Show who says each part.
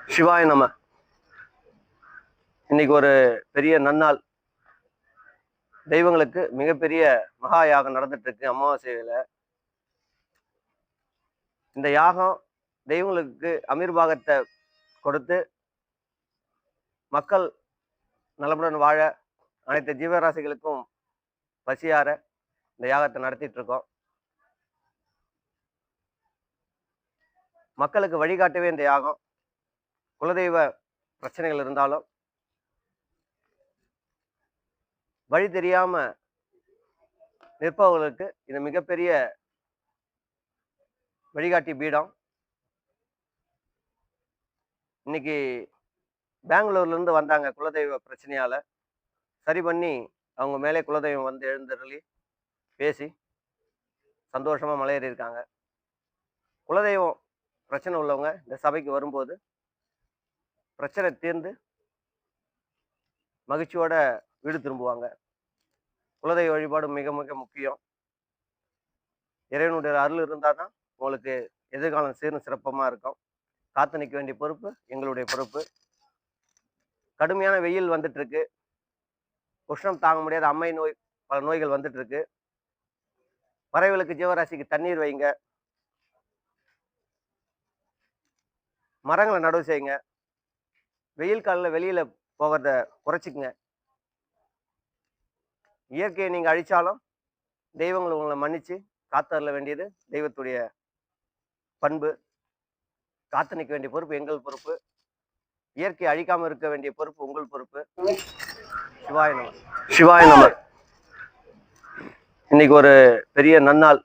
Speaker 1: சிவாய நம. இன்னைக்கு ஒரு பெரிய நன்னாள். தெய்வங்களுக்கு மிகப்பெரிய மகா யாகம் நடந்துட்டு இருக்கு அமாவாசையில. இந்த யாகம் தெய்வங்களுக்கு அமீர்பாகத்தை கொடுத்து மக்கள் நலமுடன் வாழ, அனைத்து ஜீவராசிகளுக்கும் பசியார இந்த யாகத்தை நடத்திட்டு இருக்கோம். மக்களுக்கு வழிகாட்டவே இந்த யாகம். குலதெய்வ பிரச்சனைகள் இருந்தாலும் வழி தெரியாம நிற்பவர்களுக்கு இது மிகப்பெரிய வழிகாட்டி பீடம். இன்னைக்கு பெங்களூர்ல இருந்து வந்தாங்க. குலதெய்வ பிரச்சனையால சரி பண்ணி அவங்க மேலே குலதெய்வம் வந்து எழுந்தருளி பேசி சந்தோஷமா மலையேறி இருக்காங்க. குலதெய்வம் பிரச்சனை உள்ளவங்க இந்த சபைக்கு வரும்போது பிரச்சனை தீர்ந்து மகிழ்ச்சியோட வீடு திரும்புவாங்க. குலதெய்வ வழிபாடு மிக மிக முக்கியம். இறைவனுடைய அருள் இருந்தால் தான் உங்களுக்கு எதிர்காலம் சீரும் சிறப்பமாக இருக்கும். காத்து நிற்க வேண்டிய பொறுப்பு எங்களுடைய பொறுப்பு. கடுமையான வெயில் வந்துட்டு இருக்கு. உஷ்ணம் தாங்க முடியாத அம்மை நோய், பல நோய்கள் வந்துட்டு இருக்கு. பறவைகளுக்கு ஜீவராசிக்கு தண்ணீர் வைங்க, மரங்களை நடவு செய்யுங்க, வெயில் காலில் வெளியில போகிறத குறைச்சிக்குங்க. இயற்கையை நீங்க அழிச்சாலும் தெய்வங்கள் உங்களை மன்னிச்சு காத்தரல வேண்டியது தெய்வத்துடைய பண்பு. காத்து நிற்க வேண்டிய பொறுப்பு எங்கள் பொறுப்பு. இயற்கையை அழிக்காம இருக்க வேண்டிய பொறுப்பு உங்கள் பொறுப்பு. சிவாய நம. சிவாய நம. இன்னைக்கு ஒரு பெரிய நன்னாள்.